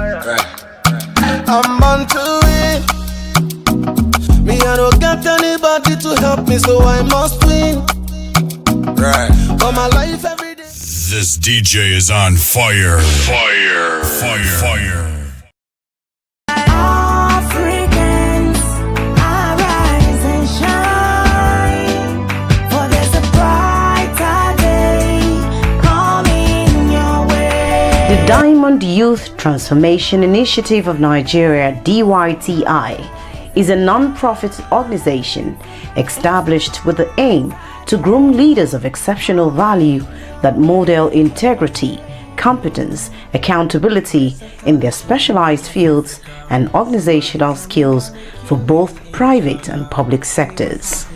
Right. I'm born to win. Me, I don't get anybody to help me, so I must win. Right. For my life every day. This DJ is on fire. Fire. Fire. Fire. Africans, arise and shine. For there's a brighter day coming your way. The Diamond Youth Transformation Initiative of Nigeria, DYTI, is a non-profit organization established with the aim to groom leaders of exceptional value that model integrity, competence, accountability in their specialized fields and organizational skills for both private and public sectors.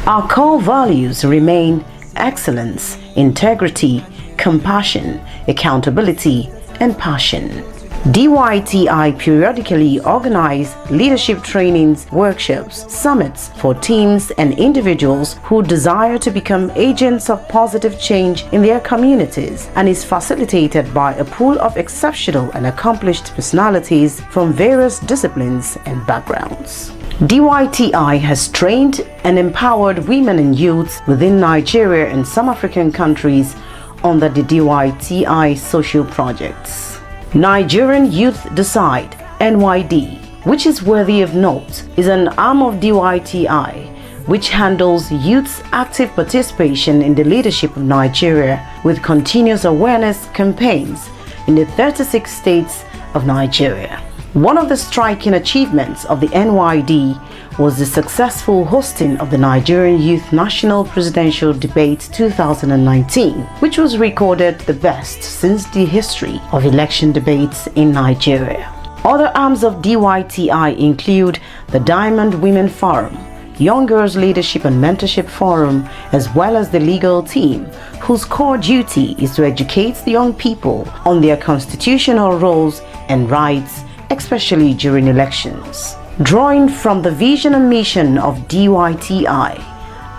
Our core values remain excellence, integrity, compassion, accountability, and passion. DYTI periodically organize leadership trainings, workshops, summits for teams and individuals who desire to become agents of positive change in their communities, and is facilitated by a pool of exceptional and accomplished personalities from various disciplines and backgrounds. DYTI has trained and empowered women and youths within Nigeria and some African countries under the DYTI social projects. Nigerian Youth Decide, NYD, which is worthy of note, is an arm of DYTI which handles youth's active participation in the leadership of Nigeria with continuous awareness campaigns in the 36 states of Nigeria. One of the striking achievements of the NYD was the successful hosting of the Nigerian Youth National Presidential Debate 2019, which was recorded the best since the history of election debates in Nigeria. Other arms of DYTI include the Diamond Women Forum, Young Girls Leadership and Mentorship Forum, as well as the legal team, whose core duty is to educate the young people on their constitutional roles and rights, especially during elections. Drawing from the vision and mission of DYTI,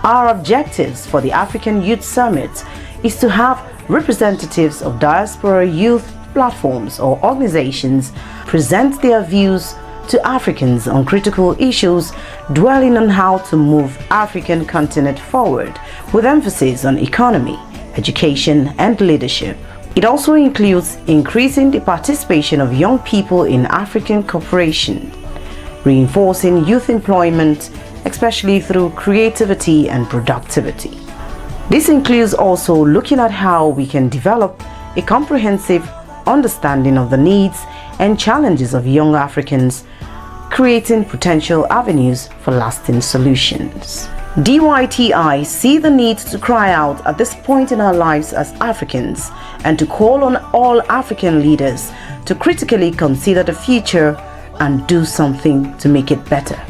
our objectives for the African Youth Summit is to have representatives of diaspora youth platforms or organizations present their views to Africans on critical issues, dwelling on how to move African continent forward with emphasis on economy, education, and leadership. It also includes increasing the participation of young people in African cooperation, reinforcing youth employment, especially through creativity and productivity. This includes also looking at how we can develop a comprehensive understanding of the needs and challenges of young Africans, creating potential avenues for lasting solutions. DYTI see the need to cry out at this point in our lives as Africans and to call on all African leaders to critically consider the future and do something to make it better.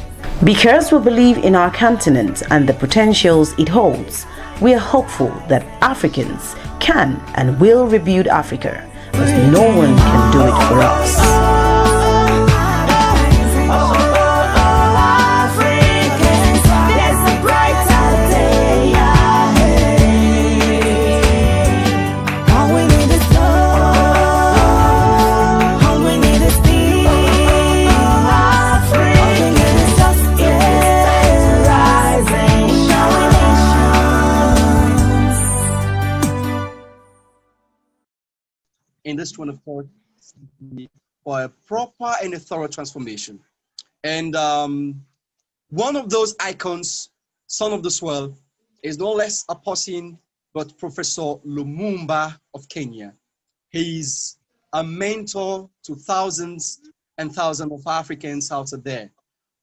Because we believe in our continent and the potentials it holds, we are hopeful that Africans can and will rebuild Africa, as no one can do it for us. In this one, of course, for a proper and a thorough transformation. And one of those icons, son of the soil, is no less a person but Professor Lumumba of Kenya. He's a mentor to thousands and thousands of Africans out there.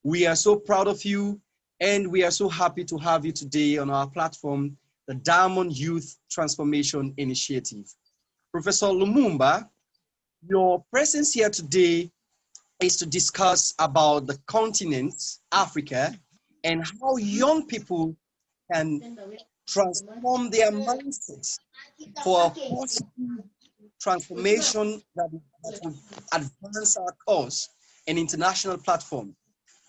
We are so proud of you, and we are so happy to have you today on our platform, the Diamond Youth Transformation Initiative. Professor Lumumba, your presence here today is to discuss about the continent, Africa, and how young people can transform their mindsets for a positive transformation that will advance our cause in international platform.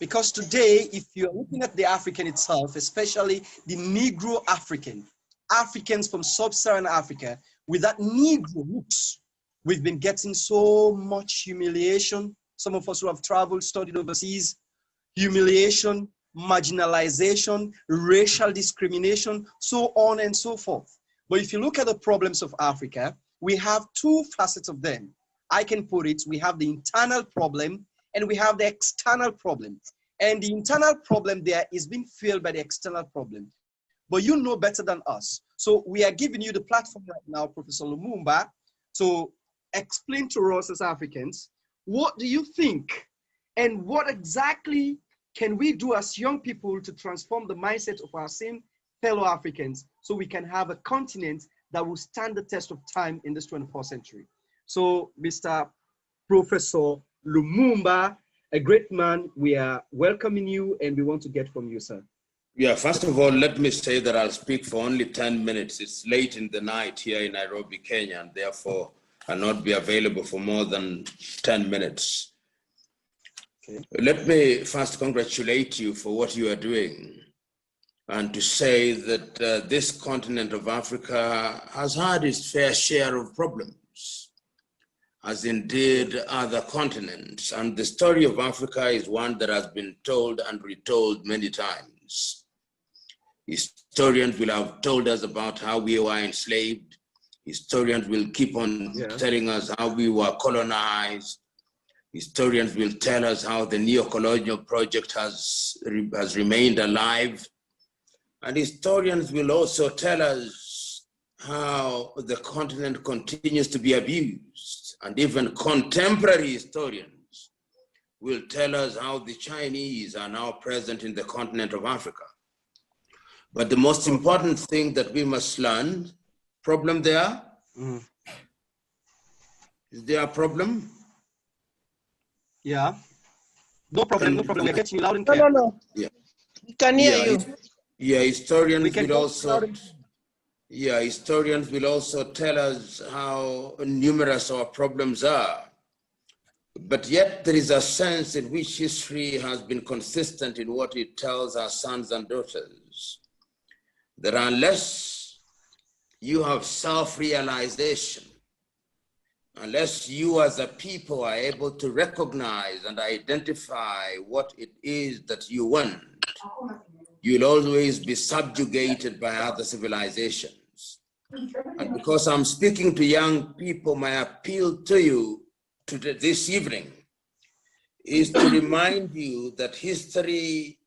Because today, if you're looking at the African itself, especially the Negro African, Africans from sub-Saharan Africa, with that Negro roots, We've been getting so much humiliation. Some of us who have traveled, studied overseas, humiliation, marginalization, racial discrimination, so on and so forth. But if you look at the problems of Africa, we have two facets of them. I can put it, we have the internal problem and we have the external problem. And the internal problem there is being filled by the external problem. But you know better than us. So we are giving you the platform right now, Professor Lumumba, to explain to us as Africans, what do you think and what exactly can we do as young people to transform the mindset of our same fellow Africans so we can have a continent that will stand the test of time in this 21st century? So, Mr. Professor Lumumba, a great man, we are welcoming you and we want to get from you, sir. Yeah, first of all, let me say that I'll speak for only 10 minutes. It's late in the night here in Nairobi, Kenya, and therefore I'll not be available for more than 10 minutes. Okay. Let me first congratulate you for what you are doing and to say that this continent of Africa has had its fair share of problems, as indeed other continents. And the story of Africa is one that has been told and retold many times. Historians will have told us about how we were enslaved. Historians will keep on telling us how we were colonized. Historians will tell us how the neo-colonial project has remained alive. And historians will also tell us how the continent continues to be abused. And even contemporary historians will tell us how the Chinese are now present in the continent of Africa. But the most important thing that we must learn, problem there? Is there a problem? Yeah. No problem, no problem. We're getting you loud and clear. No. Yeah. We can hear you. Historians will also tell us how numerous our problems are. But yet there is a sense in which history has been consistent in what it tells our sons and daughters, that unless you have self-realization, unless you as a people are able to recognize and identify what it is that you want, you'll always be subjugated by other civilizations. And because I'm speaking to young people, my appeal to you this evening is to remind you that history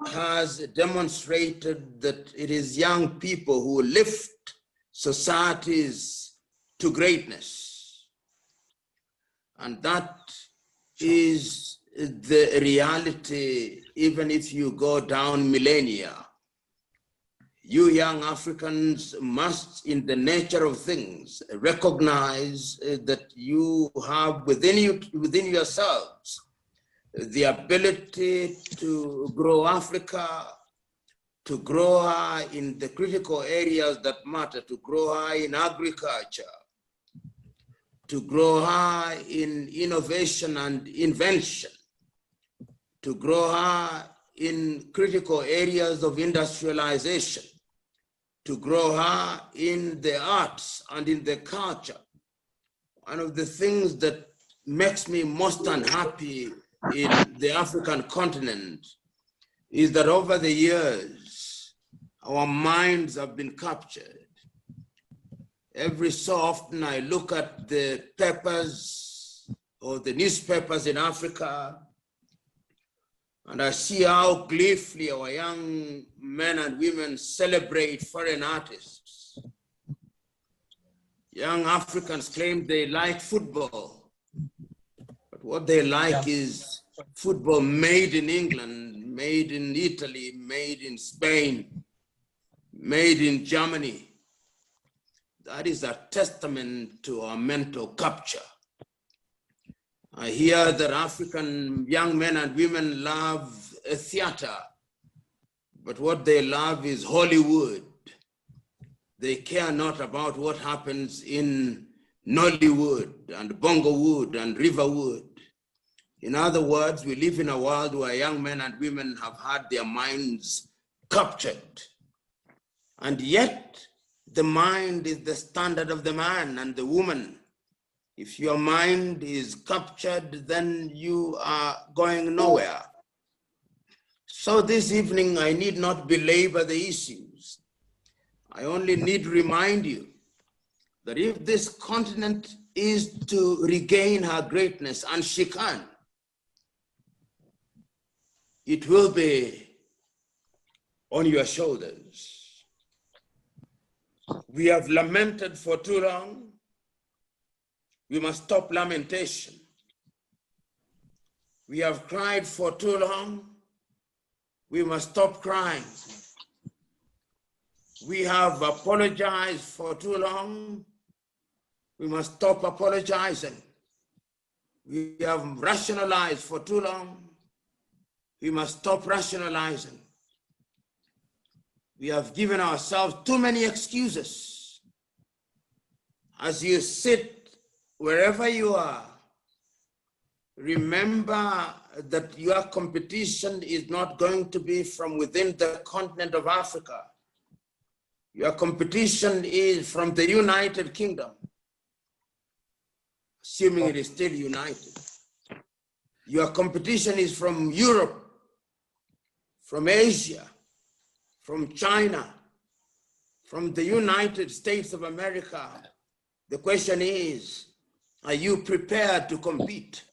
has demonstrated that it is young people who lift societies to greatness. And that is the reality, even if you go down millennia. You young Africans must, in the nature of things, recognize that you have within yourselves the ability to grow Africa, to grow her in the critical areas that matter, to grow her in agriculture, to grow her in innovation and invention, to grow her in critical areas of industrialization, to grow her in the arts and in the culture. One of the things that makes me most unhappy in the African continent is that over the years, our minds have been captured. Every so often I look at the papers or the newspapers in Africa, and I see how gleefully our young men and women celebrate foreign artists. Young Africans claim they like football, but what they like is football made in England, made in Italy, made in Spain, made in Germany. That is a testament to our mental capture. I hear that African young men and women love theater, but what they love is Hollywood. They care not about what happens in Nollywood and Bongowood and Riverwood. In other words, we live in a world where young men and women have had their minds captured. And yet, the mind is the standard of the man, and the woman If your mind is captured, then you are going nowhere. So this evening, I need not belabor the issues. I only need to remind you that if this continent is to regain her greatness, and she can, it will be on your shoulders. We have lamented for too long. We must stop lamentation. We have cried for too long. We must stop crying. We have apologized for too long. We must stop apologizing. We have rationalized for too long. We must stop rationalizing. We have given ourselves too many excuses. As you sit wherever you are, remember that your competition is not going to be from within the continent of Africa. Your competition is from the United Kingdom, assuming it is still united. Your competition is from Europe, from Asia, from China, from the United States of America. The question is, are you prepared to compete?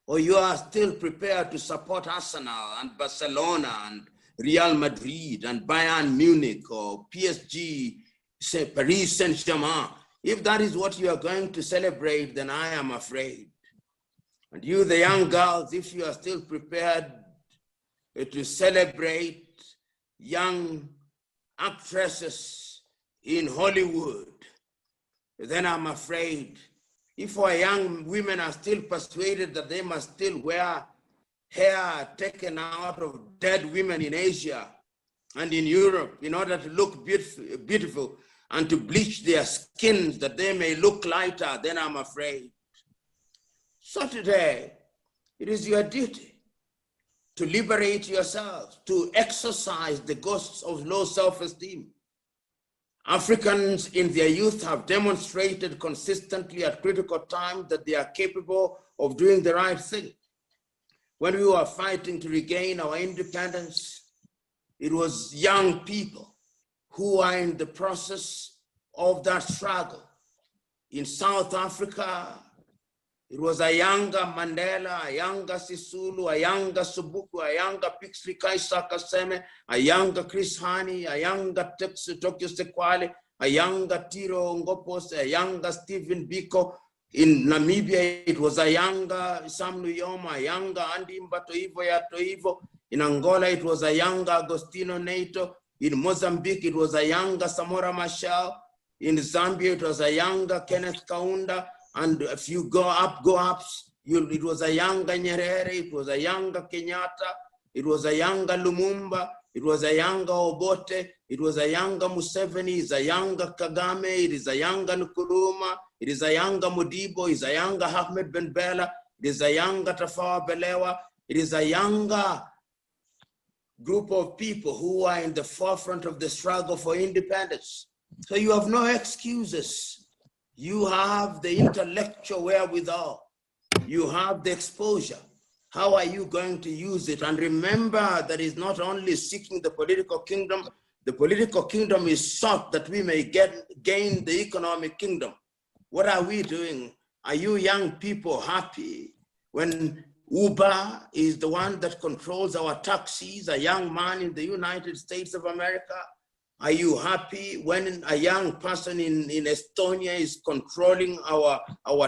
Or you are still prepared to support Arsenal and Barcelona and Real Madrid and Bayern Munich or PSG, say Paris Saint-Germain? If that is what you are going to celebrate, then I am afraid. And you, the young girls, if you are still prepared to celebrate young actresses in Hollywood, then I'm afraid. If our young women are still persuaded that they must still wear hair taken out of dead women in Asia and in Europe in order to look beautiful and to bleach their skins that they may look lighter, then I'm afraid. So today, it is your duty to liberate yourselves, to exorcise the ghosts of low self-esteem. Africans in their youth have demonstrated consistently at critical times that they are capable of doing the right thing. When we were fighting to regain our independence, it was young people who are in the process of that struggle. In South Africa, it was a younger Mandela, a younger Sisulu, a younger Subuku, a younger Pixley Kaisa Kaseme, a younger Chris Hani, a younger Tokyo Sekwale, a younger Tiro Ngopos, a younger Stephen Biko. In Namibia, it was a younger Sam Nuyoma, a younger Andy Mbatoivo Yatoivo. In Angola, it was a younger Agostino Neto. In Mozambique, it was a younger Samora Machel. In Zambia, it was a younger Kenneth Kaunda. And if you go ups, it was a younger Nyerere, it was a younger Kenyatta, it was a younger Lumumba, it was a younger Obote, it was a younger Museveni, it's a younger Kagame, it is a younger Nkuruma, it is a younger Modibo, it is a younger Ahmed Ben Bella, it is a younger Tafawa Balewa, it is a younger group of people who are in the forefront of the struggle for independence. So you have no excuses. You have the intellectual wherewithal. You have the exposure. How are you going to use it? And remember that it's not only seeking the political kingdom is sought that we may gain the economic kingdom. What are we doing? Are you young people happy when Uber is the one that controls our taxis, a young man in the United States of America? Are you happy when a young person in Estonia is controlling our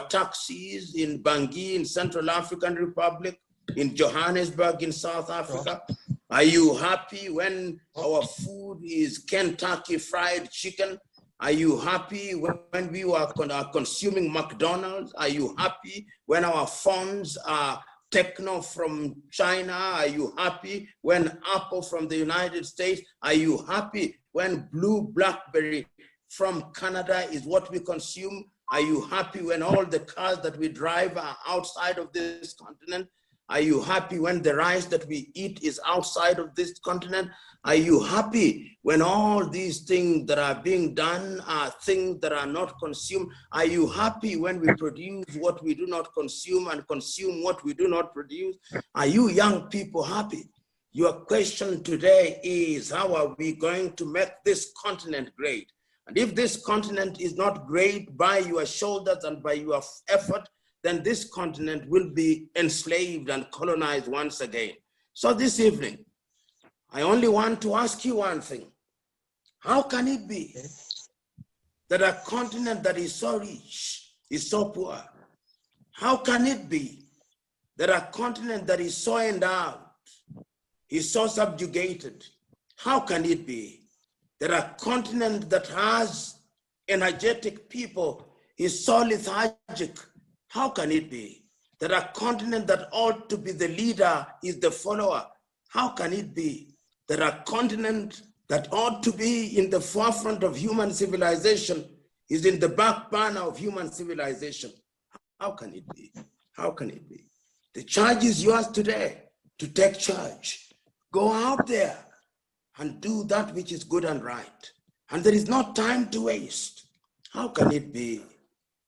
taxis, in Bangui in Central African Republic, in Johannesburg in South Africa? Are you happy when our food is Kentucky Fried Chicken? Are you happy when we are consuming McDonald's? Are you happy when our phones are Techno from China? Are you happy when Apple from the United States? Are you happy when Blue BlackBerry from Canada is what we consume? Are you happy when all the cars that we drive are outside of this continent? Are you happy when the rice that we eat is outside of this continent? Are you happy when all these things that are being done are things that are not consumed? Are you happy when we produce what we do not consume and consume what we do not produce? Are you young people happy? Your question today is, how are we going to make this continent great? And if this continent is not great by your shoulders and by your effort, then this continent will be enslaved and colonized once again. So this evening, I only want to ask you one thing. How can it be that a continent that is so rich is so poor? How can it be that a continent that is so endowed is so subjugated? How can it be that a continent that has energetic people is so lethargic? How can it be that a continent that ought to be the leader is the follower? How can it be that a continent that ought to be in the forefront of human civilization is in the back burner of human civilization? How can it be? How can it be? The charge is yours today to take charge. Go out there and do that which is good and right. And there is no time to waste. How can it be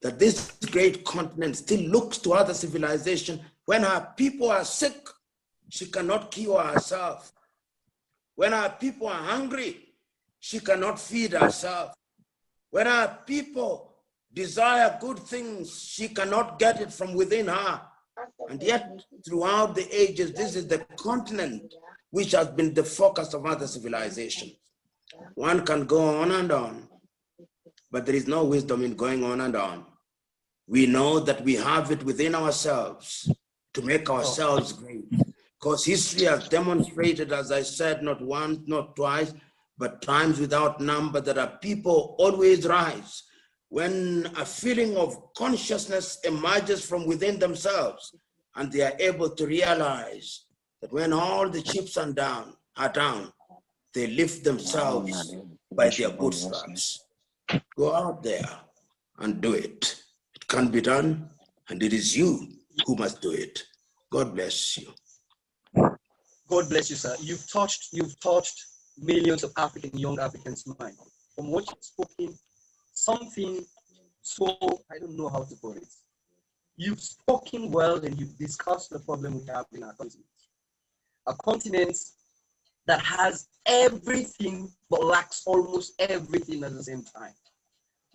that this great continent still looks to other civilization when our people are sick? She cannot cure herself. When our people are hungry, she cannot feed herself. When our people desire good things, she cannot get it from within her. And yet, throughout the ages, this is the continent which has been the focus of other civilizations. One can go on and on, but there is no wisdom in going on and on. We know that we have it within ourselves to make ourselves great. Because history has demonstrated, as I said, not once, not twice, but times without number, that our people always rise when a feeling of consciousness emerges from within themselves, and they are able to realize that when all the chips are down, they lift themselves by their bootstraps. Go out there and do it. It can be done, and it is you who must do it. God bless you. God bless you, sir. You've touched millions of young Africans' mind. From what you've spoken, something so, I don't know how to put it. You've spoken well and you've discussed the problem we have in our continent. A continent that has everything but lacks almost everything at the same time.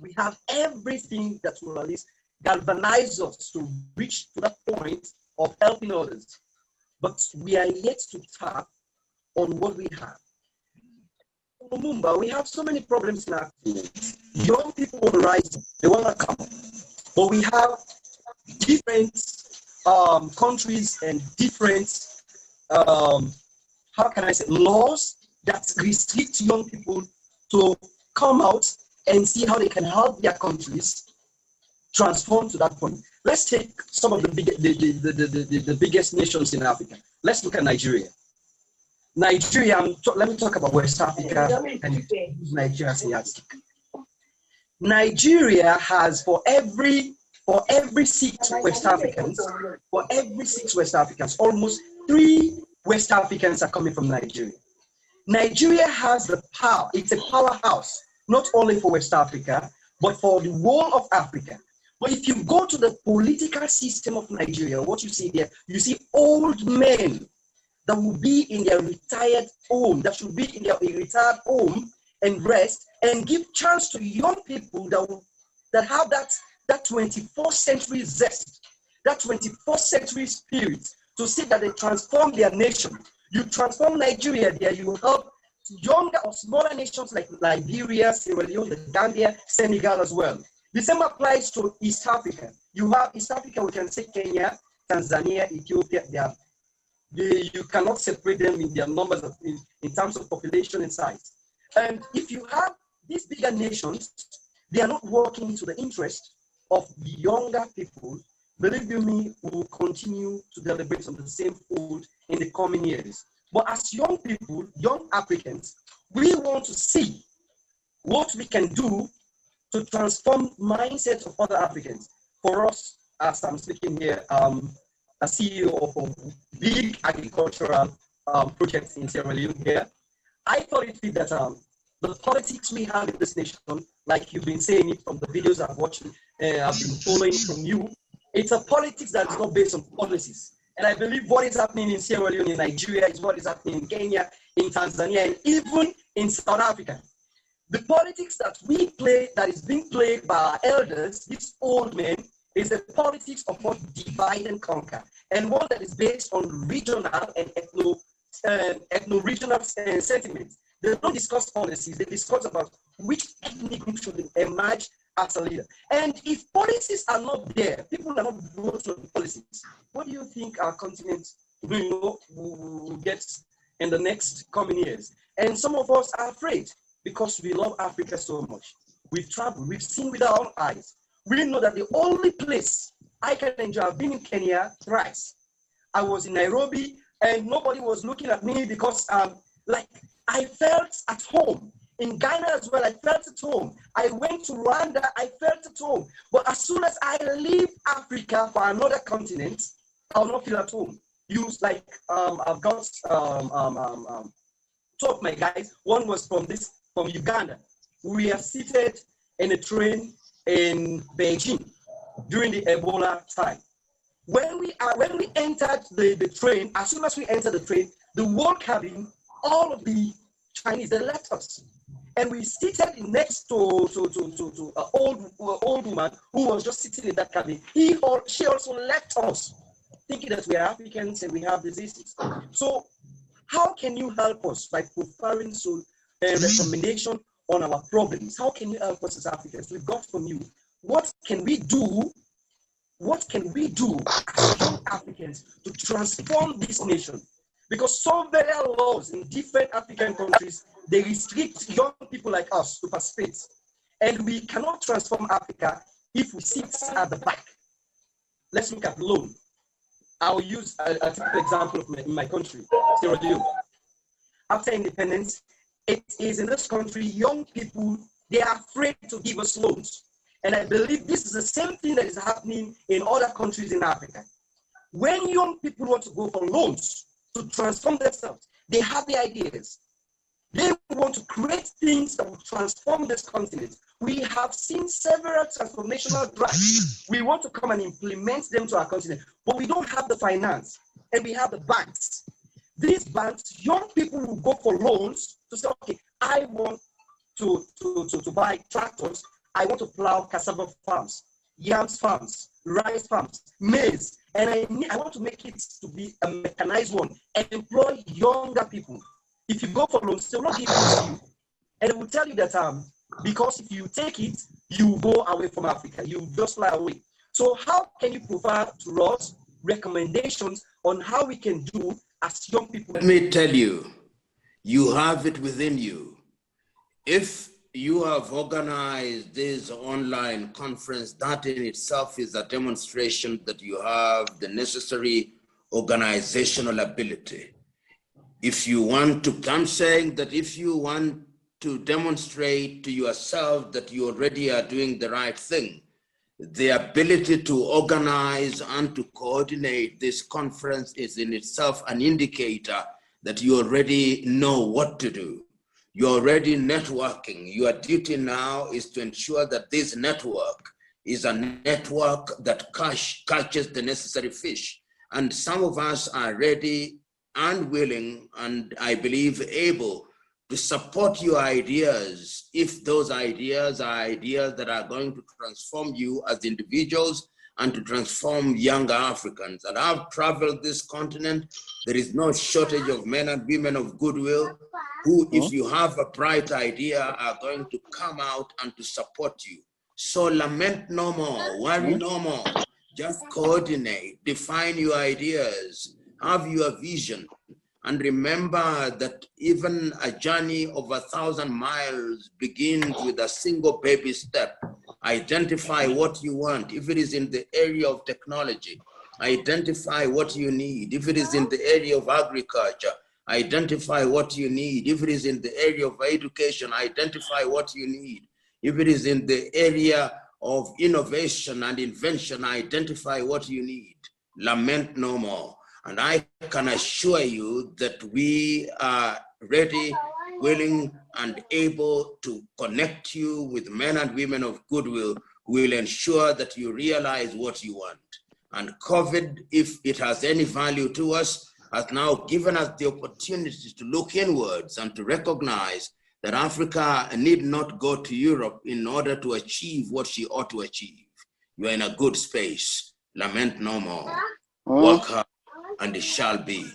We have everything that will at least galvanize us to reach to that point of helping others. But we are yet to tap on what we have. In Lumumba, we have so many problems in our community. Young people want to rise, they want to come. But we have different countries and different, how can I say, laws that restrict young people to come out and see how they can help their countries transform to that point. Let's take some of the biggest nations in Africa. Let's look at Nigeria. Nigeria, let me talk about West Africa and Nigeria as a yardstick. Nigeria has for every 6 West Africans, almost 3 West Africans are coming from Nigeria. Nigeria has the power. It's a powerhouse, not only for West Africa, but for the whole of Africa. But if you go to the political system of Nigeria, what you see there, you see old men that will be in their retired home, that should be in their retired home and rest, and give chance to young people that have that 21st century zest, that 21st century spirit to see that they transform their nation. You transform Nigeria there, you will help younger or smaller nations like Liberia, Sierra Leone, the Gambia, Senegal as well. The same applies to East Africa. You have East Africa, we can say Kenya, Tanzania, Ethiopia. You cannot separate them in their numbers in terms of population and size. And if you have these bigger nations, they are not working to the interest of the younger people. Believe you me, we will continue to deliberate on the same food in the coming years. But as young people, young Africans, we want to see what we can do to transform mindsets of other Africans. For us, as I'm speaking here, a CEO of a big agricultural project in Sierra Leone here, I thought it fit that the politics we have in this nation, like you've been saying it from the videos I've watched, I've been following from you, it's a politics that is not based on policies. And I believe what is happening in Sierra Leone, in Nigeria, is what is happening in Kenya, in Tanzania, and even in South Africa. The politics that we play, that is being played by our elders, these old men, is the politics of what divide and conquer, and one that is based on regional and ethno-regional sentiments. They don't discuss policies, they discuss about which ethnic group should emerge as a leader. And if policies are not there, people are not going to the policies, what do you think our continent will get in the next coming years? And some of us are afraid because we love Africa so much. We've traveled, we've seen with our own eyes. We know that the only place I can enjoy, I've been in Kenya thrice. I was in Nairobi and nobody was looking at me because like I felt at home. In Ghana as well, I felt at home. I went to Rwanda, I felt at home. But as soon as I leave Africa for another continent, I'll not feel at home. Like I've got two of my guys. One was from Uganda. We are seated in a train in Beijing during the Ebola time. When we entered the train, as soon as we entered the train, the whole cabin, all of the Chinese, they left us. And we seated next to an old woman who was just sitting in that cabin. She also left us, thinking that we are Africans and we have diseases. So how can you help us by preparing recommendation on our problems? How can you help us as Africans? We got from you. What can we do? What can we do as young Africans to transform this nation? Because so many laws in different African countries, they restrict young people like us to participate. And we cannot transform Africa if we sit at the back. Let's look at loan. I'll use a typical example of my country, Sierra Leone. After independence, it is in this country, young people, they are afraid to give us loans. And I believe this is the same thing that is happening in other countries in Africa. When young people want to go for loans to transform themselves, they have the ideas. They want to create things that will transform this continent. We have seen several transformational drives. We want to come and implement them to our continent, but we don't have the finance, and we have the banks. These banks, young people will go for loans to say, okay, I want to buy tractors. I want to plow cassava farms, yams farms, rice farms, maize, and I want to make it to be a mechanized one and employ younger people. If you go for loans, they will not give it to you. And they will tell you that because if you take it, you go away from Africa, you just fly away. So how can you provide to us recommendations on how we can do as young people? Let me tell you, you have it within you. If you have organized this online conference, that in itself is a demonstration that you have the necessary organizational ability. If you want to, I'm saying that if you want to demonstrate to yourself that you already are doing the right thing, the ability to organize and to coordinate this conference is in itself an indicator that you already know what to do. You're already networking. Your duty now is to ensure that this network is a network that catches the necessary fish. And some of us are ready and willing, and I believe able to support your ideas if those ideas are ideas that are going to transform you as individuals and to transform younger Africans. And I've traveled this continent. There is no shortage of men and women of goodwill who, if you have a bright idea, are going to come out and to support you. So lament no more, worry no more. Just coordinate, define your ideas, have your vision. And remember that even a journey of 1,000 miles begins with a single baby step. Identify what you want. If it is in the area of technology, identify what you need. If it is in the area of agriculture, identify what you need. If it is in the area of education, identify what you need. If it is in the area of innovation and invention, identify what you need. lament no more. And I can assure you that we are ready, willing, and able to connect you with men and women of goodwill who will ensure that you realize what you want. And COVID, if it has any value to us, has now given us the opportunity to look inwards and to recognize that Africa need not go to Europe in order to achieve what she ought to achieve. You are in a good space. Lament no more. Work hard, and it shall be.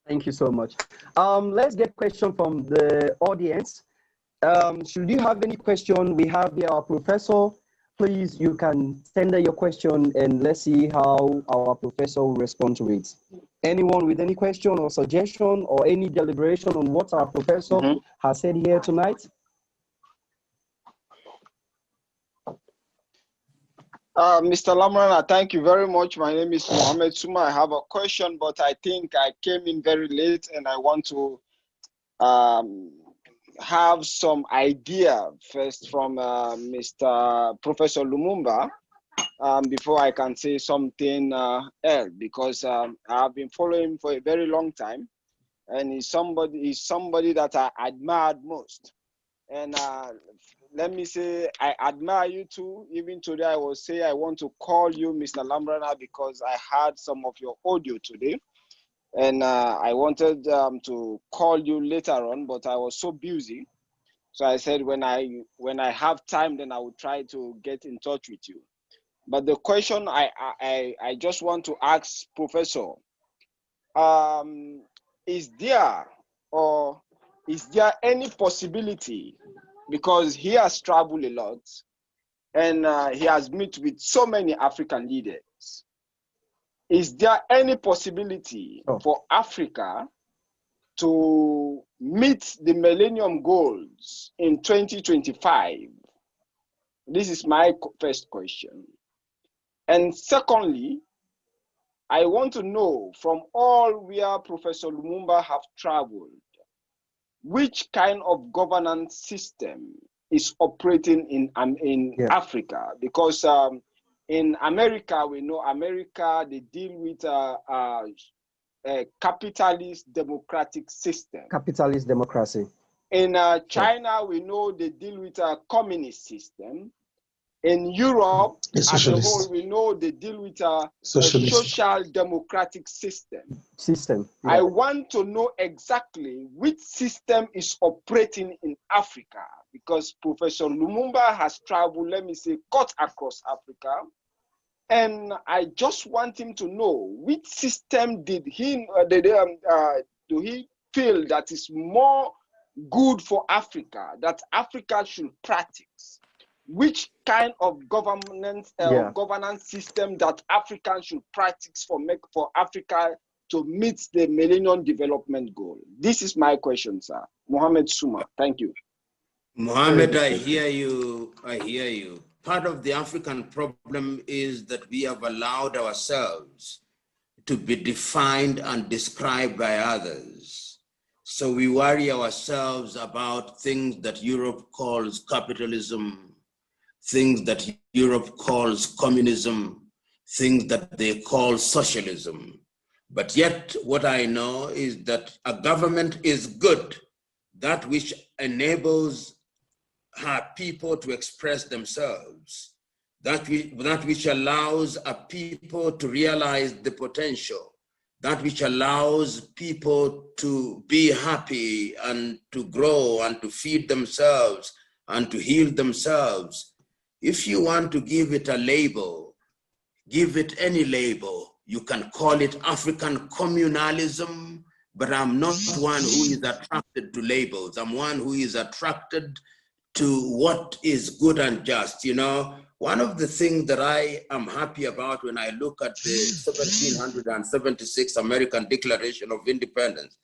Thank you so much. Let's get question from the audience. Should you have any question, we have here our professor. Please, you can send your question and let's see how our professor will respond to it. Anyone with any question or suggestion or any deliberation on what our professor has said here tonight? Mr. Lamrana, thank you very much. My name is Mohammed Suma. I have a question, but I think I came in very late and I want to have some idea first from Mr. Professor Lumumba before I can say something else, because I've been following him for a very long time, and he's somebody that I admired most. And let me say, I admire you too. Even today, I will say I want to call you Mr. Lambrana because I heard some of your audio today. And I wanted to call you later on, but I was so busy. So I said, when I have time, then I will try to get in touch with you. But the question I just want to ask Professor, is there any possibility, because he has traveled a lot and he has met with so many African leaders, is there any possibility for Africa to meet the Millennium Goals in 2025? This is my first question. And secondly, I want to know from all where Professor Lumumba have traveled, which kind of governance system is operating in Africa? Because in America, we know America, they deal with a capitalist democratic system. Capitalist democracy. In China, we know they deal with a communist system. In Europe, as a whole, we know they deal with a social democratic system. I want to know exactly which system is operating in Africa, because Professor Lumumba has traveled, let me say, cut across Africa. And I just want him to know which system do he feel that is more good for Africa, that Africa should practice? Which kind of governance system that Africans should practice for Africa to meet the Millennium Development Goal? This is my question, sir. Mohammed Suma, thank you. Mohammed, I hear you. I hear you. Part of the African problem is that we have allowed ourselves to be defined and described by others. So we worry ourselves about things that Europe calls capitalism, things that Europe calls communism, things that they call socialism. But yet what I know is that a government is good, that which enables her people to express themselves, that which allows a people to realize the potential, that which allows people to be happy and to grow and to feed themselves and to heal themselves. If you want to give it a label, give it any label. You can call it African communalism, but I'm not one who is attracted to labels. I'm one who is attracted to what is good and just. You know, one of the things that I am happy about when I look at the 1776 American Declaration of Independence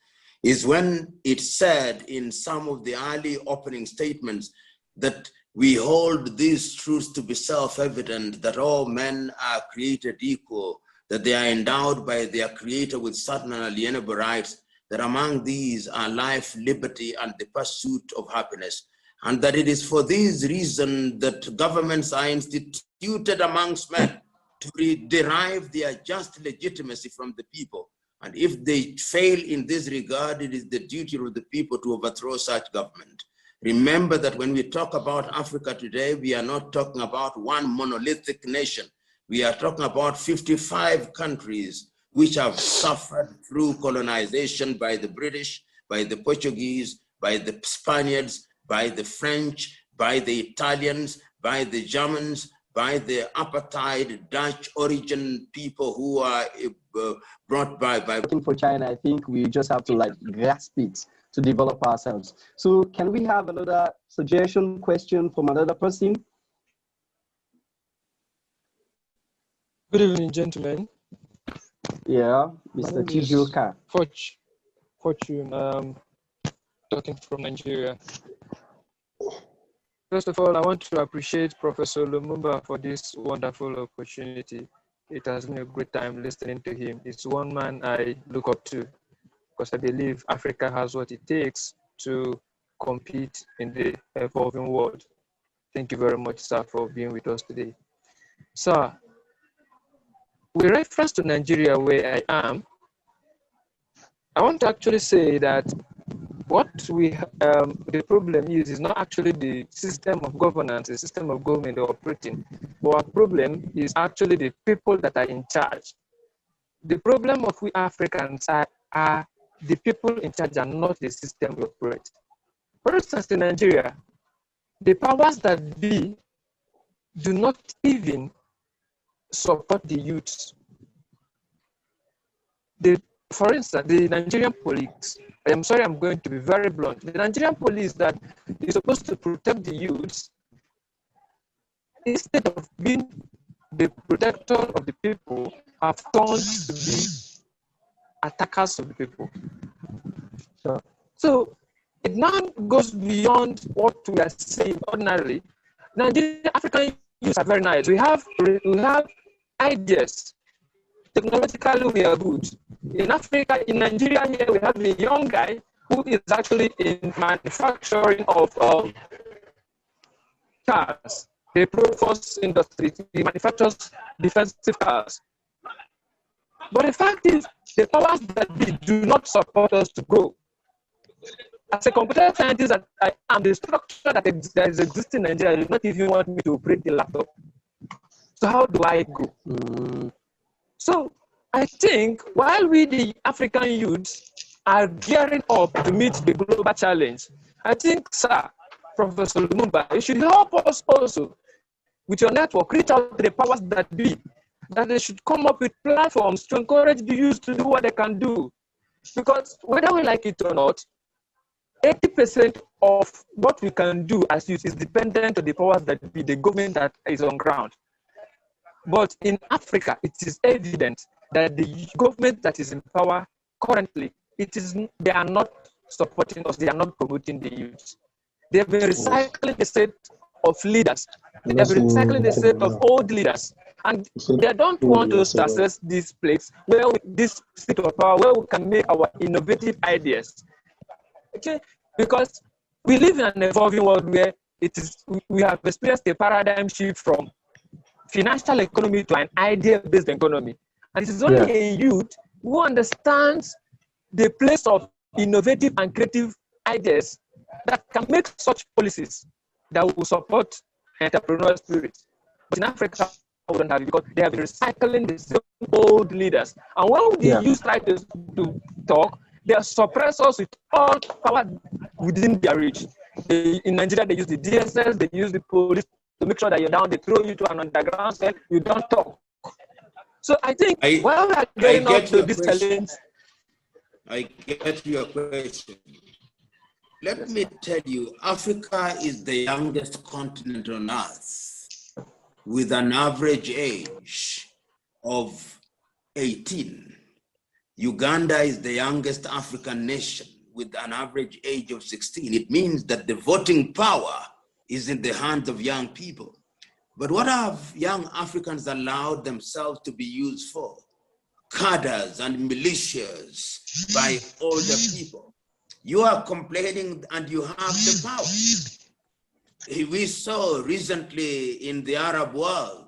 is when it said in some of the early opening statements that we hold these truths to be self-evident, that all men are created equal, that they are endowed by their creator with certain unalienable rights, that among these are life, liberty, and the pursuit of happiness. And that it is for this reason that governments are instituted amongst men to derive their just legitimacy from the people. And if they fail in this regard, it is the duty of the people to overthrow such government. Remember that when we talk about Africa today, we are not talking about one monolithic nation. We are talking about 55 countries which have suffered through colonization by the British, by the Portuguese, by the Spaniards, by the French, by the Italians, by the Germans, by the apartheid Dutch origin people who are brought by Working for China, I think we just have to like grasp it to develop ourselves. So can we have another suggestion, question from another person? Good evening, gentlemen. Yeah, Mr. Chijuka. Fortune, talking from Nigeria. First of all, I want to appreciate Professor Lumumba for this wonderful opportunity. It has been a great time listening to him. It's one man I look up to because I believe Africa has what it takes to compete in the evolving world. Thank you very much, sir, for being with us today. Sir, with reference to Nigeria, where I am, I want to actually say that what the problem is not actually the system of governance, the system of government operating. Our problem is actually the people that are in charge. The problem of we Africans are the people in charge and not the system we operate. For instance, in Nigeria, the powers that be do not even support the youths. For instance, the Nigerian police, I'm sorry, I'm going to be very blunt. The Nigerian police that is supposed to protect the youths, instead of being the protector of the people, have turned to be attackers of the people. So it now goes beyond what we are saying ordinarily. Nigerian African youths are very nice. We have ideas. Technologically, we are good. In Africa, in Nigeria, here we have a young guy who is actually in manufacturing of cars. The Proforce industry, he manufactures defensive cars. But the fact is, the powers that do not support us to grow. As a computer scientist that I am, the structure that is existing in Nigeria does not even want me to operate the laptop. So how do I go? So I think while we, the African youths, are gearing up to meet the global challenge, I think, sir, Professor Lumumba, you should help us also with your network, reach out to the powers that be, that they should come up with platforms to encourage the youth to do what they can do. Because whether we like it or not, 80% of what we can do as youth is dependent on the powers that be, the government that is on ground. But in Africa, it is evident that the government that is in power currently, they are not supporting us, they are not promoting the youth. They have been recycling the set of leaders. They have been recycling the set of old leaders. And they don't want us to access this place, this seat of power, where we can make our innovative ideas. Okay? Because we live in an evolving world where we have experienced a paradigm shift from financial economy to an idea-based economy. And it is only a youth who understands the place of innovative and creative ideas that can make such policies that will support entrepreneurial spirit. But in Africa, we don't have it because they have been recycling the same old leaders. And when the youth try to talk, they suppress us with all power within their reach. In Nigeria, they use the DSS, they use the police to make sure that you're down, they throw you to an underground cell, you don't talk. So I think while we are getting up to this challenge. I get your question. Let me tell you, Africa is the youngest continent on earth with an average age of 18. Uganda is the youngest African nation with an average age of 16. It means that the voting power is in the hands of young people. But what have young Africans allowed themselves to be used for? Cadres and militias by older people. You are complaining and you have the power. We saw recently in the Arab world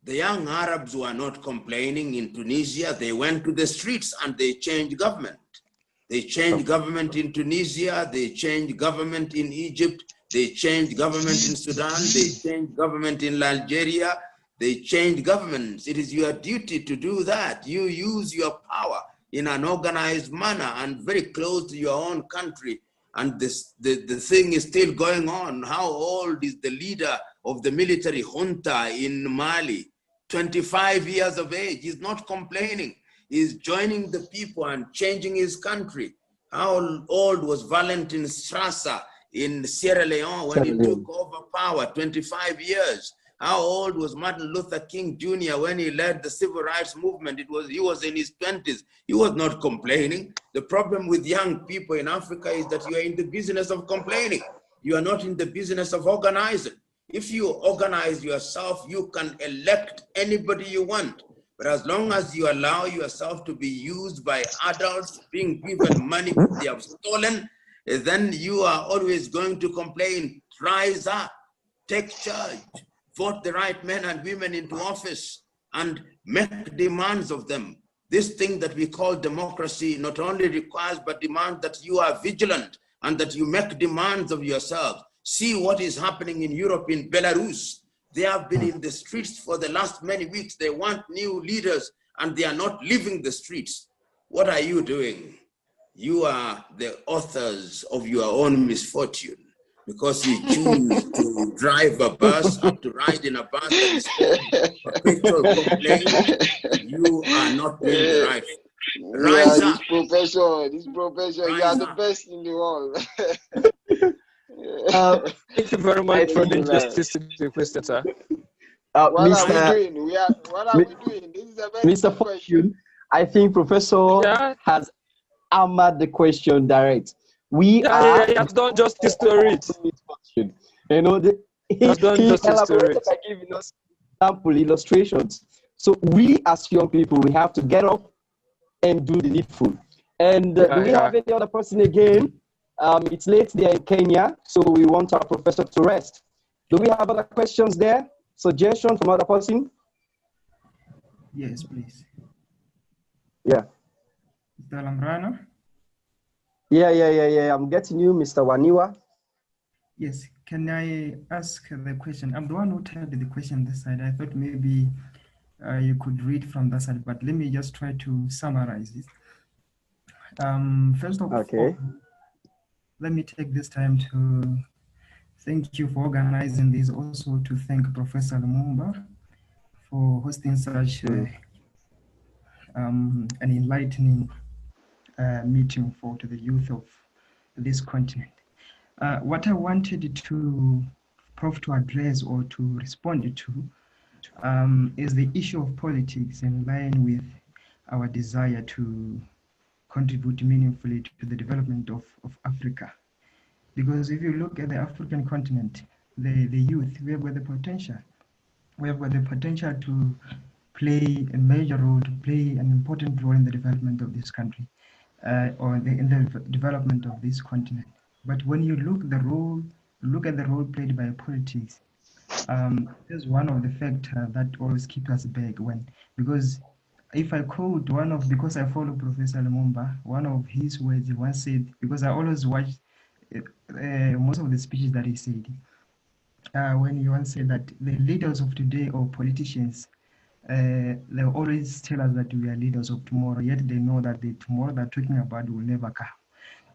The young Arabs were not complaining in Tunisia. They went to the streets and they changed government. They changed government in Tunisia. They changed government in Egypt. They changed government in Sudan. They changed government in Algeria. They changed governments. It is your duty to do that. You use your power in an organized manner and very close to your own country. And the thing is still going on. How old is the leader of the military junta in Mali? 25 years of age. He's not complaining. He's joining the people and changing his country. How old was Valentin Strasser in Sierra Leone when he took over power? 25 years. How old was Martin Luther King Jr. when he led the civil rights movement? He was in his 20s. He was not complaining. The problem with young people in Africa is that you are in the business of complaining. You are not in the business of organizing. If you organize yourself, you can elect anybody you want. But as long as you allow yourself to be used by adults being given money they have stolen, then you are always going to complain. Rise up, take charge, vote the right men and women into office, and make demands of them. This thing that we call democracy not only requires but demands that you are vigilant and that you make demands of yourself. See what is happening in Europe, in Belarus. They have been in the streets for the last many weeks. They want new leaders and they are not leaving the streets. What are you doing? You are the authors of your own misfortune because you choose to drive a bus and to ride in a bus that is perpetual complaint. You are not doing the right thing. Rise up. This professor, you are the best in the world. Thank you very much for the justice to the question, sir. What are we doing? What are we doing? This is a very Mr. good question. I think Professor has hammered the question direct. We are he has done justice to it. You know, he elaborated by giving us sample illustrations. So we as young people, we have to get up and do the needful. And do we have any other person again? It's late there in Kenya, so we want our professor to rest. Do we have other questions there? Suggestion from other person? Yes, please. Yeah. Mr. Lambrano? Yeah. I'm getting you, Mr. Waniwa. Yes, can I ask the question? I'm the one who typed the question this side. I thought maybe you could read from that side, but let me just try to summarize it. First of all, let me take this time to thank you for organizing this, also to thank Professor Lumumba for hosting such an enlightening meeting to the youth of this continent. What I wanted to Prof to address or to respond to is the issue of politics in line with our desire to contribute meaningfully to the development of Africa. Because if you look at the African continent, the youth, we have got the potential. We have got the potential to play a major role, to play an important role in the development of this country, or in the development of this continent. But when you look at the role played by politics, there's one of the factors that always keeps us back because if I quote because I follow Professor Lumumba, one of his words he once said, because I always watch most of the speeches that he said, when he once said that the leaders of today or politicians, they always tell us that we are leaders of tomorrow, yet they know that the tomorrow they're talking about will never come.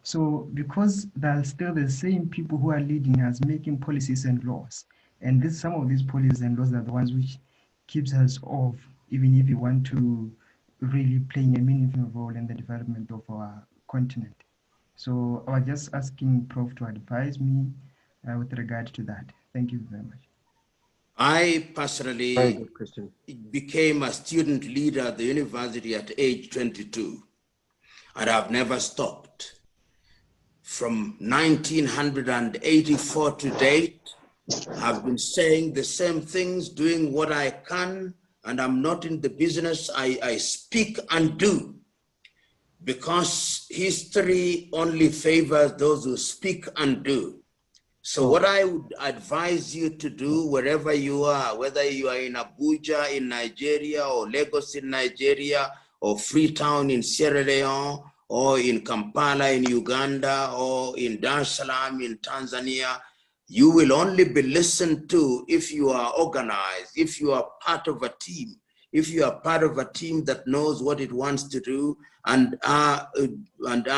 So because there are still the same people who are leading us, making policies and laws, and some of these policies and laws are the ones which keeps us off, even if you want to really play a meaningful role in the development of our continent. So I was just asking Prof to advise me with regard to that. Thank you very much. I personally became a student leader at the university at age 22, and I've never stopped. From 1984 to date, I've been saying the same things, doing what I can, and I'm not in the business. I speak and do, because history only favors those who speak and do. So what I would advise you to do wherever you are, whether you are in Abuja in Nigeria or Lagos in Nigeria or Freetown in Sierra Leone or in Kampala in Uganda or in Dar es Salaam in Tanzania, you will only be listened to if you are organized, if you are part of a team, if you are part of a team that knows what it wants to do and are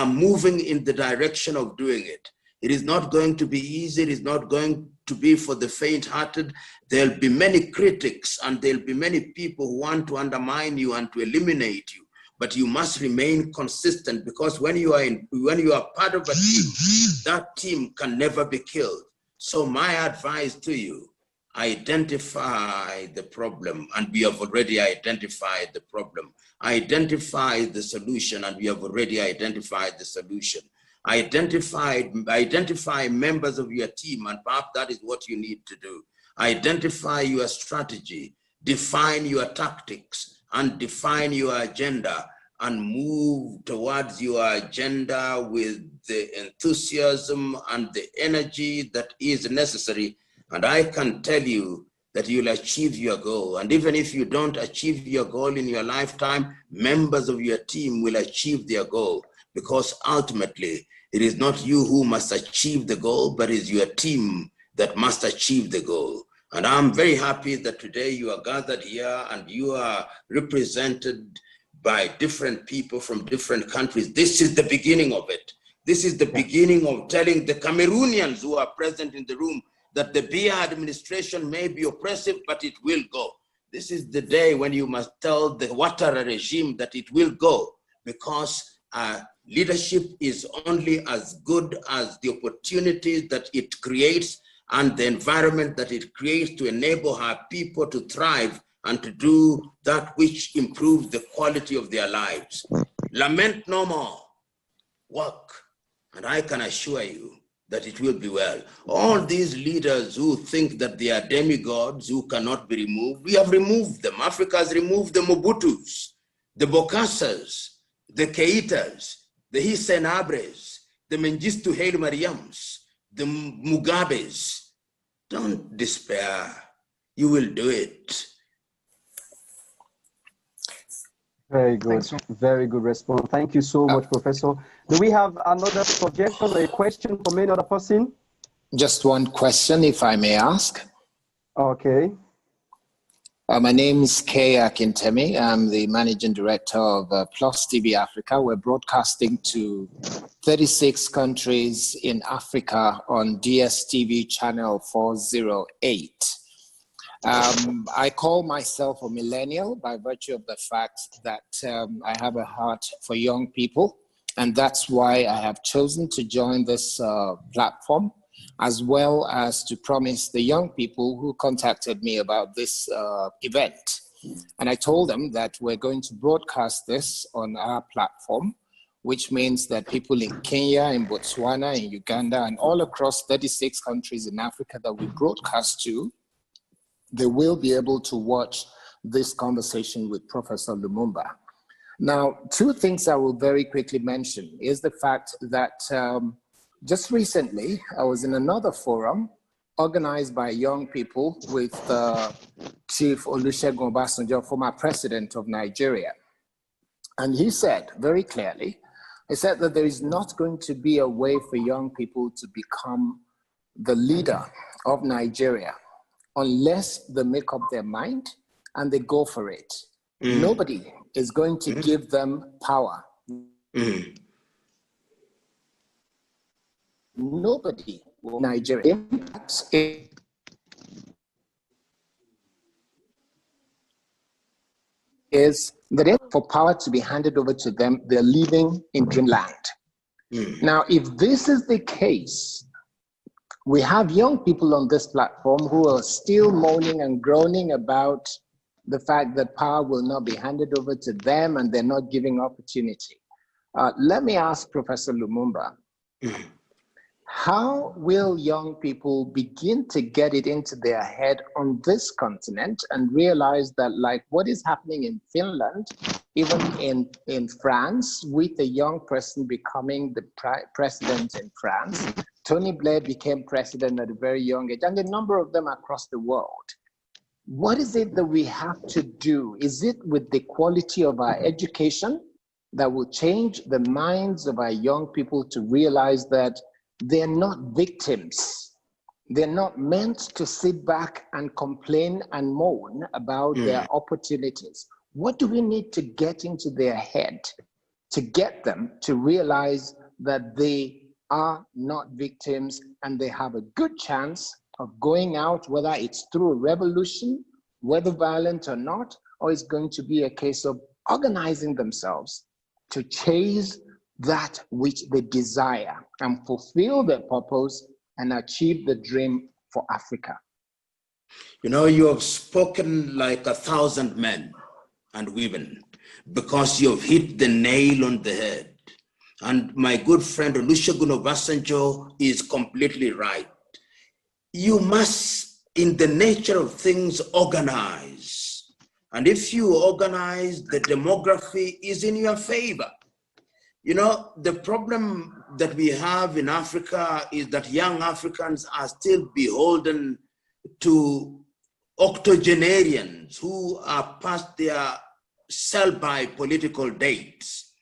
moving in the direction of doing it. It is not going to be easy. It is not going to be for the faint-hearted. There'll be many critics and there'll be many people who want to undermine you and to eliminate you. But you must remain consistent, because when you are part of a team, that team can never be killed. So my advice to you, identify the problem, and we have already identified the problem. Identify the solution, and we have already identified the solution. Identify members of your team, and perhaps that is what you need to do. Identify your strategy, define your tactics, and define your agenda, and move towards your agenda with the enthusiasm and the energy that is necessary. And I can tell you that you'll achieve your goal. And even if you don't achieve your goal in your lifetime, members of your team will achieve their goal, because ultimately it is not you who must achieve the goal, but it's your team that must achieve the goal. And I'm very happy that today you are gathered here and you are represented by different people from different countries. This is the beginning of it. This is the beginning of telling the Cameroonians who are present in the room that the Biya administration may be oppressive, but it will go. This is the day when you must tell the Ouattara regime that it will go, because leadership is only as good as the opportunities that it creates and the environment that it creates to enable her people to thrive and to do that which improves the quality of their lives. Lament no more, work, and I can assure you that it will be well. All these leaders who think that they are demigods who cannot be removed, we have removed them. Africa has removed the Mobutus, the Bokassas, the Keitas, the Hissène Habres, the Mengistu Haile Mariams, the Mugabes. Don't despair. You will do it. Very good. Very good response. Thank you so much, Professor. Do we have another suggestion or a question from any other person? Just one question, if I may ask. Okay. My name is Kay Akintemi. I'm the managing director of Plus TV Africa. We're broadcasting to 36 countries in Africa on DSTV channel 408. I call myself a millennial by virtue of the fact that I have a heart for young people, and that's why I have chosen to join this platform, as well as to promise the young people who contacted me about this event. And I told them that we're going to broadcast this on our platform, which means that people in Kenya, in Botswana, in Uganda, and all across 36 countries in Africa that we broadcast to, they will be able to watch this conversation with Professor Lumumba. Now, two things I will very quickly mention is the fact that just recently, I was in another forum organized by young people with Chief Olusegun Obasanjo, former president of Nigeria. And he said very clearly, he said that there is not going to be a way for young people to become the leader of Nigeria unless they make up their mind and they go for it. Nobody is going to give them power. Nobody will Nigeria is that for power to be handed over to them, they're living in dreamland. Now, if this is the case, we have young people on this platform who are still moaning and groaning about the fact that power will not be handed over to them and they're not giving opportunity. Let me ask Professor Lumumba, how will young people begin to get it into their head on this continent and realize that, like what is happening in Finland, even in France, with a young person becoming the president in France, Tony Blair became president at a very young age, and a number of them across the world. What is it that we have to do? Is it with the quality of our education that will change the minds of our young people to realize that they're not victims? They're not meant to sit back and complain and moan about their opportunities. What do we need to get into their head to get them to realize that they are not victims and they have a good chance of going out, whether it's through a revolution, whether violent or not, or it's going to be a case of organizing themselves to chase that which they desire and fulfill their purpose and achieve the dream for Africa? You know, you have spoken like 1,000 men and women because you have hit the nail on the head. And my good friend Olusegun Obasanjo is completely right. You must, in the nature of things, organize. And if you organize, the demography is in your favor. You know, the problem that we have in Africa is that young Africans are still beholden to octogenarians who are past their sell-by political dates.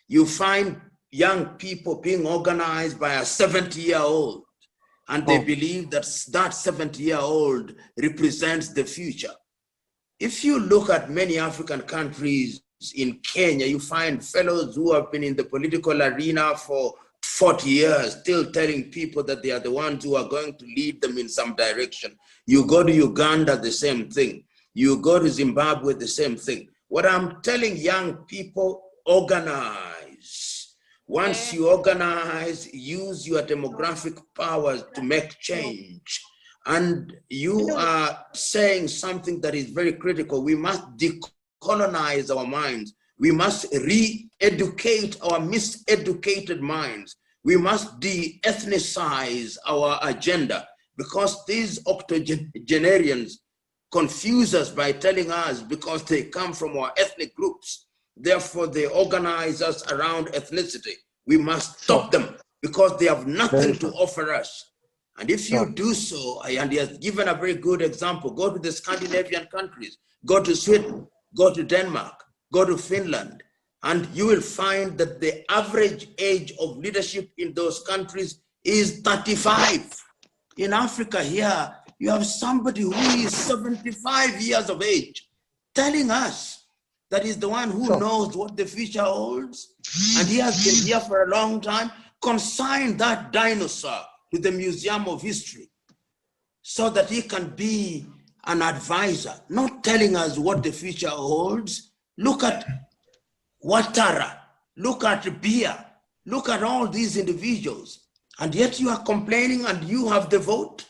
You find young people being organized by a 70-year-old, and they believe that that 70-year-old represents the future. If you look at many African countries, in Kenya, you find fellows who have been in the political arena for 40 years, still telling people that they are the ones who are going to lead them in some direction. You go to Uganda, the same thing. You go to Zimbabwe, the same thing. What I'm telling young people, organize. Once you organize, use your demographic powers to make change. And you are saying something that is very critical. We must decolonize our minds. We must re-educate our miseducated minds. We must de-ethnicize our agenda, because these octogenarians confuse us by telling us because they come from our ethnic groups, therefore they organize us around ethnicity. We must stop them because they have nothing to offer us. And if you do so, and he has given a very good example, go to the Scandinavian countries, go to Sweden, go to Denmark, go to Finland, and you will find that the average age of leadership in those countries is 35. In Africa here, you have somebody who is 75 years of age telling us that he's the one who knows what the future holds, and he has been here for a long time. Consign that dinosaur to the Museum of History so that he can be an advisor, not telling us what the future holds. Look at Ouattara, look at Biya, look at all these individuals, and yet you are complaining and you have the vote.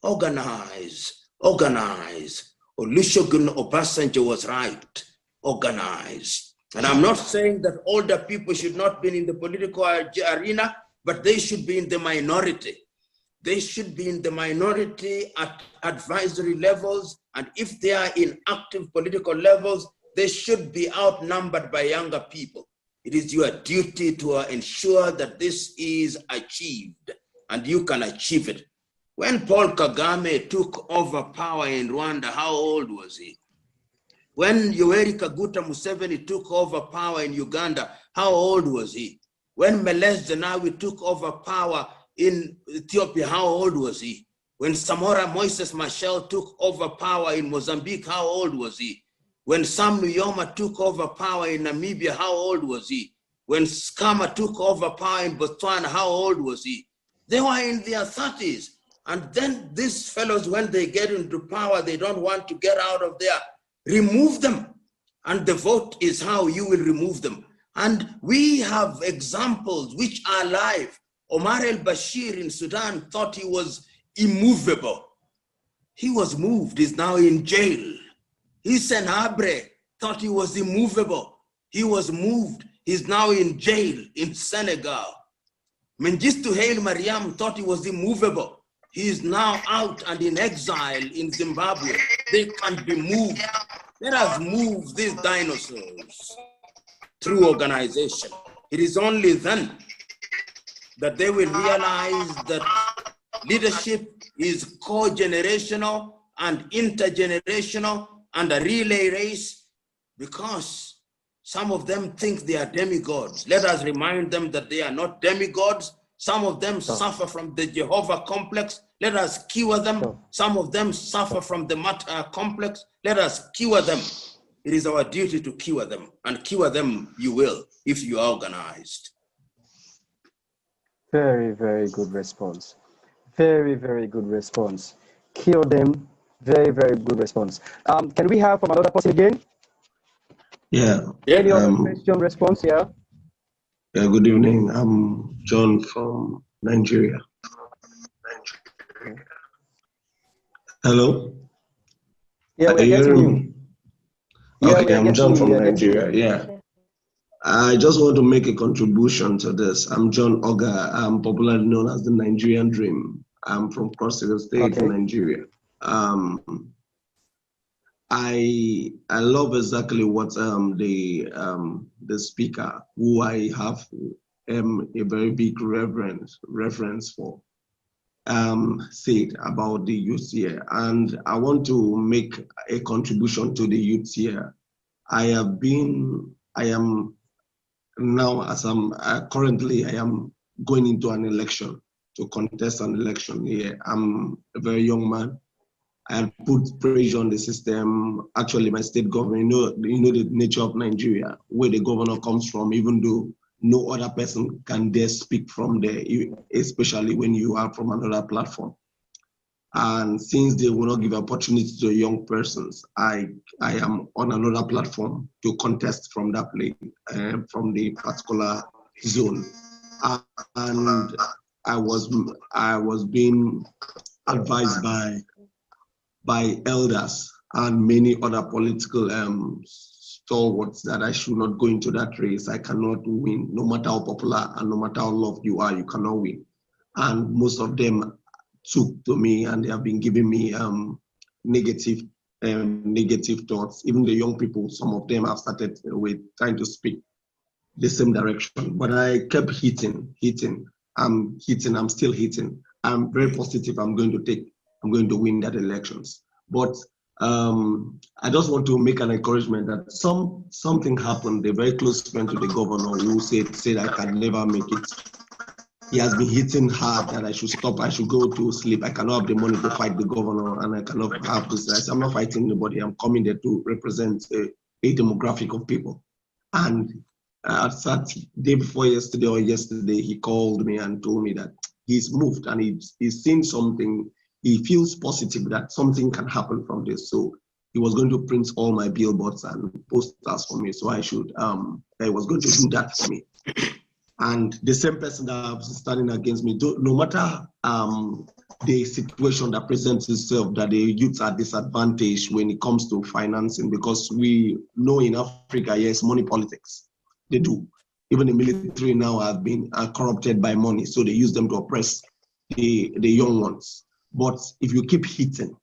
Organize, organize. Olusegun Obasanjo was right, organize. And I'm not saying that older people should not be in the political arena, but they should be in the minority. They should be in the minority at advisory levels, and if they are in active political levels, they should be outnumbered by younger people. It is your duty to ensure that this is achieved, and you can achieve it. When Paul Kagame took over power in Rwanda, how old was he? When Yoweri Kaguta Museveni took over power in Uganda, how old was he? When Meles Zenawi took over power in Ethiopia, how old was he? When Samora Moises Machel took over power in Mozambique, how old was he? When Sam Nujoma took over power in Namibia, how old was he? When Skama took over power in Botswana, how old was he? They were in their 30s. And then these fellows, when they get into power, they don't want to get out of there. Remove them. And the vote is how you will remove them. And we have examples which are live. Omar al-Bashir in Sudan thought he was immovable. He was moved, he's now in jail. Hissène Habré thought he was immovable. He was moved, he's now in jail in Senegal. Mengistu Haile Mariam thought he was immovable. He is now out and in exile in Zimbabwe. They can't be moved. Let us move these dinosaurs through organization. It is only then that they will realize that leadership is co-generational and intergenerational and a relay race, because some of them think they are demigods. Let us remind them that they are not demigods. Some of them suffer from the Jehovah complex. Let us cure them. Some of them suffer from the martyr complex. Let us cure them. It is our duty to cure them, and cure them you will if you are organized. Very, very good response. Very, very good response. Cure them. Very, very good response. Can we have from another person again? Yeah. Any other question, response here? Yeah, good evening. I'm John from Nigeria. Hello? Yeah, we're getting you. Okay, I'm John from Nigeria. Yeah. I just want to make a contribution to this. I'm John Oga. I'm popularly known as the Nigerian Dream. I'm from Cross River State in Nigeria. I love exactly what the speaker, who I have a very big reverence for, said about the youth here, and I want to make a contribution to the youth here. I am now, as I'm currently, I am going into an election to contest an election here. I'm a very young man. I had put pressure on the system. Actually, my state government, you know the nature of Nigeria, where the governor comes from, even though no other person can dare speak from there, especially when you are from another platform. And since they will not give opportunity to young persons, I am on another platform to contest from that place, from the particular zone. And I was being advised by elders and many other political stalwarts that I should not go into that race. I cannot win, no matter how popular and no matter how loved you are, you cannot win. And most of them took to me, and they have been giving me negative thoughts. Even the young people, some of them have started with trying to speak the same direction. But I kept hitting. I'm still hitting. I'm very positive I'm going to win that elections. But I just want to make an encouragement that something happened. A very close friend to the governor who said I can never make it. He has been hitting hard that I should stop. I should go to sleep. I cannot have the money to fight the governor, and I cannot have this. I'm not fighting anybody. I'm coming there to represent a demographic of people. And day before yesterday or yesterday, he called me and told me that he's moved and he's seen something. He feels positive that something can happen from this. So he was going to print all my billboards and posters for me. So I was going to do that for me. And the same person that was standing against me, no matter the situation that presents itself, that the youths are disadvantaged when it comes to financing, because we know in Africa, yes, money politics, they do. Even the military now have been corrupted by money, so they use them to oppress the young ones. But if you keep hitting,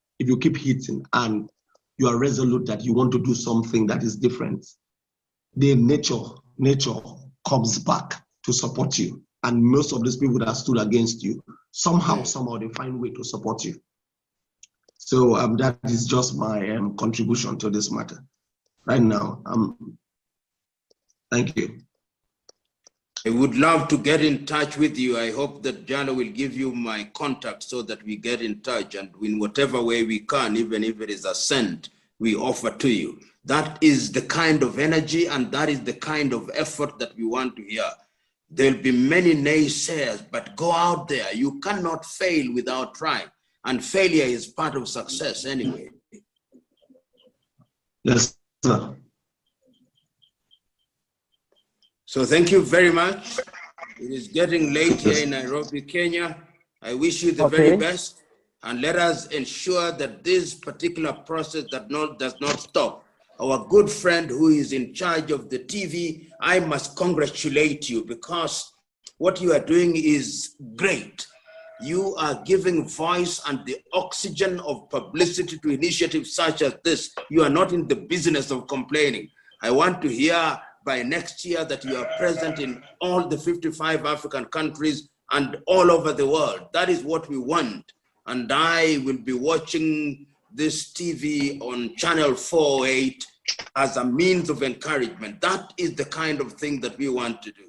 and you are resolute that you want to do something that is different, the nature comes back to support you. And most of these people that stood against you, somehow they find a way to support you. So that is just my contribution to this matter right now. Thank you. I would love to get in touch with you. I hope that Jana will give you my contact so that we get in touch, and in whatever way we can, even if it is a cent, we offer to you. That is the kind of energy and that is the kind of effort that we want to hear. There'll be many naysayers, but go out there. You cannot fail without trying, and failure is part of success anyway. Yes, sir. So thank you very much. It is getting late here in Nairobi, Kenya. I wish you the very best, and let us ensure that this particular process does not stop. Our good friend who is in charge of the TV, I must congratulate you, because what you are doing is great. You are giving voice and the oxygen of publicity to initiatives such as this. You are not in the business of complaining. I want to hear by next year that you are present in all the 55 African countries and all over the world. That is what we want. And I will be watching this TV on Channel 48 as a means of encouragement. That is the kind of thing that we want to do.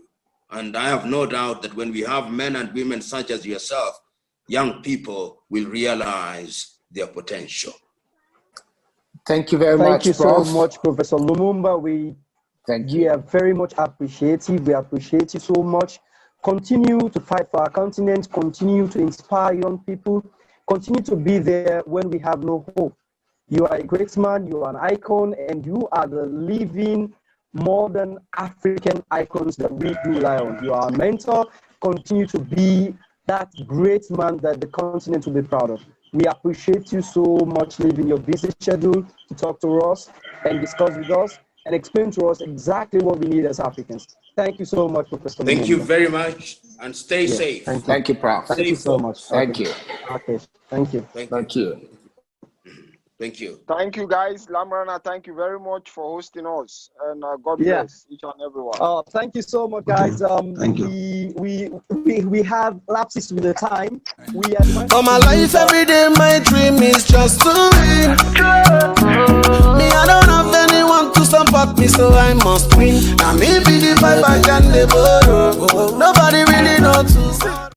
And I have no doubt that when we have men and women such as yourself, young people will realize their potential. Thank you very Thank much, you Prof. so much, Professor Lumumba. We are very much appreciative. We appreciate you so much. Continue to fight for our continent. Continue to inspire young people. Continue to be there when we have no hope. You are a great man. You are an icon, and you are the living modern African icons that we rely on. You are a mentor. Continue to be that great man that the continent will be proud of. We appreciate you so much leaving your busy schedule to talk to us and discuss with us and explain to us exactly what we need as Africans. Thank you so much, Professor Thank Lumumba. you very much, and stay safe. Thank you, Prof. Thank you so much. Thank you. Okay, thank you. Thank you. Thank you. Thank you, guys. Lamrana, thank you very much for hosting us, and God bless each and everyone. Thank you so much, guys. Thank you. We have lapses with the time. For my life every day, my dream is just to win. Me, I don't have anyone to support me, so I must win. Now me be the vibe I can borrow. Nobody really know to say.